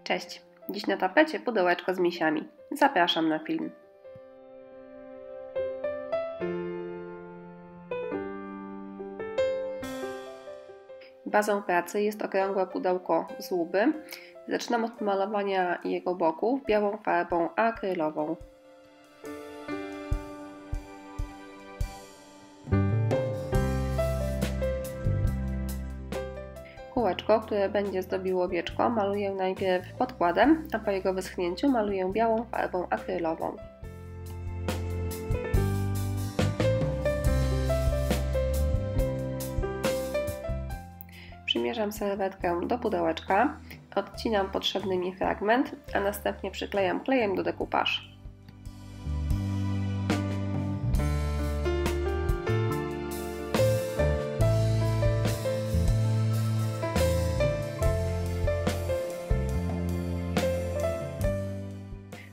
Cześć! Dziś na tapecie pudełeczko z misiami. Zapraszam na film. Bazą pracy jest okrągłe pudełko z łuby. Zaczynam od malowania jego boków białą farbą akrylową. Kółeczko, które będzie zdobiło wieczko, maluję najpierw podkładem, a po jego wyschnięciu maluję białą farbą akrylową. Przymierzam serwetkę do pudełeczka, odcinam potrzebny mi fragment, a następnie przyklejam klejem do dekupaż.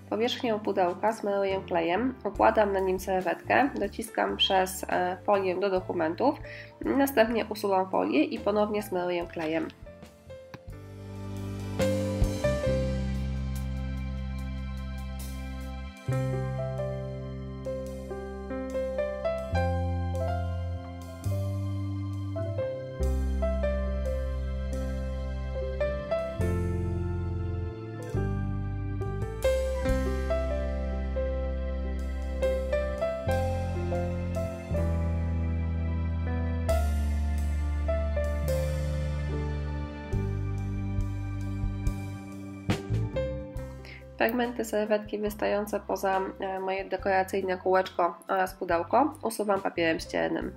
Powierzchnię pudełka smaruję klejem, układam na nim serwetkę, dociskam przez folię do dokumentów, następnie usuwam folię i ponownie smaruję klejem. Fragmenty serwetki wystające poza moje dekoracyjne kółeczko oraz pudełko usuwam papierem ściernym.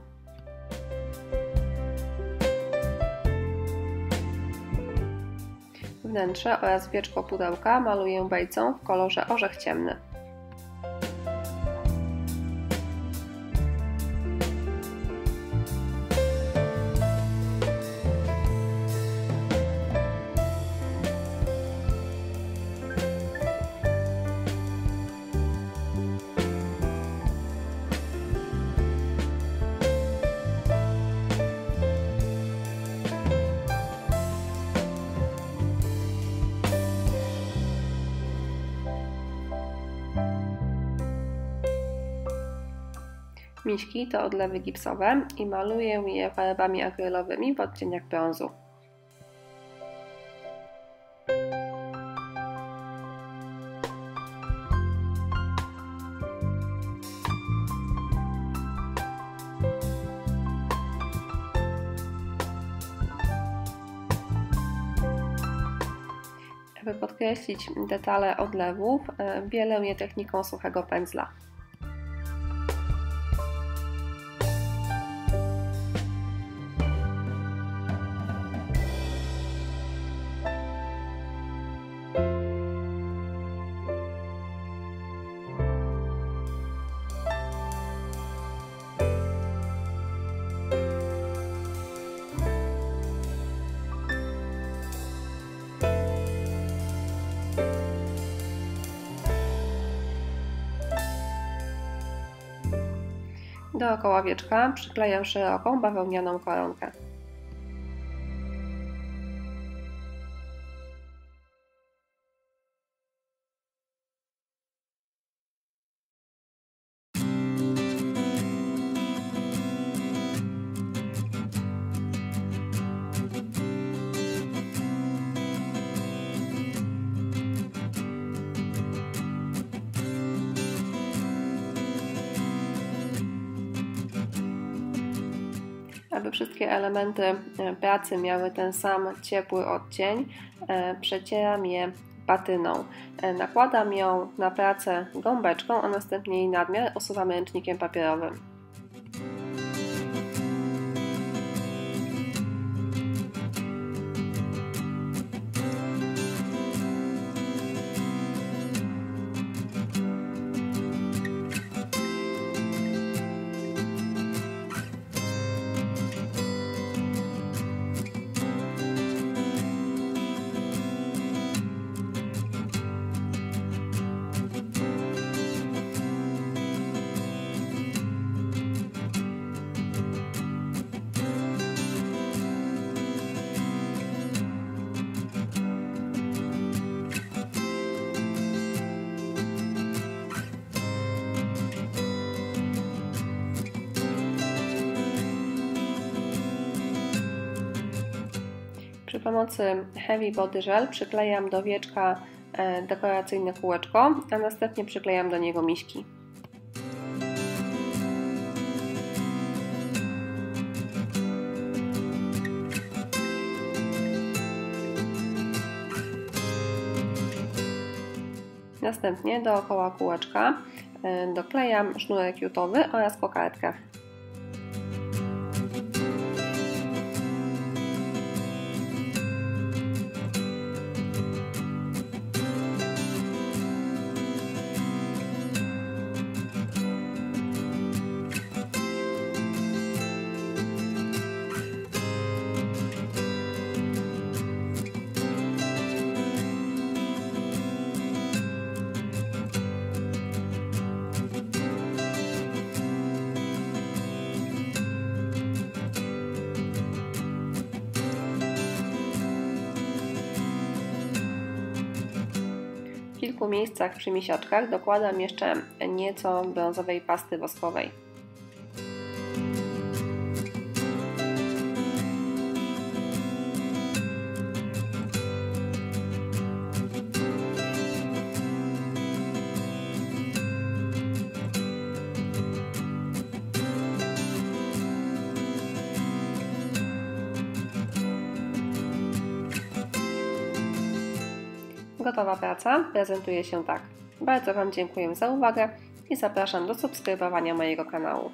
Wnętrze oraz wieczko pudełka maluję bejcą w kolorze orzech ciemny. Miśki to odlewy gipsowe i maluję je farbami akrylowymi w odcieniach brązu. Aby podkreślić detale odlewów, bielę je techniką suchego pędzla. Dookoła wieczka przyklejam szeroką bawełnianą koronkę. Aby wszystkie elementy pracy miały ten sam ciepły odcień, przecieram je patyną. Nakładam ją na pracę gąbeczką, a następnie jej nadmiar usuwam ręcznikiem papierowym. Przy pomocy Heavy Body Gel przyklejam do wieczka dekoracyjne kółeczko, a następnie przyklejam do niego miśki. Następnie dookoła kółeczka doklejam sznurek jutowy oraz kokardkę. W kilku miejscach przy misiaczkach dokładam jeszcze nieco brązowej pasty woskowej. Gotowa praca prezentuje się tak. Bardzo Wam dziękuję za uwagę i zapraszam do subskrybowania mojego kanału.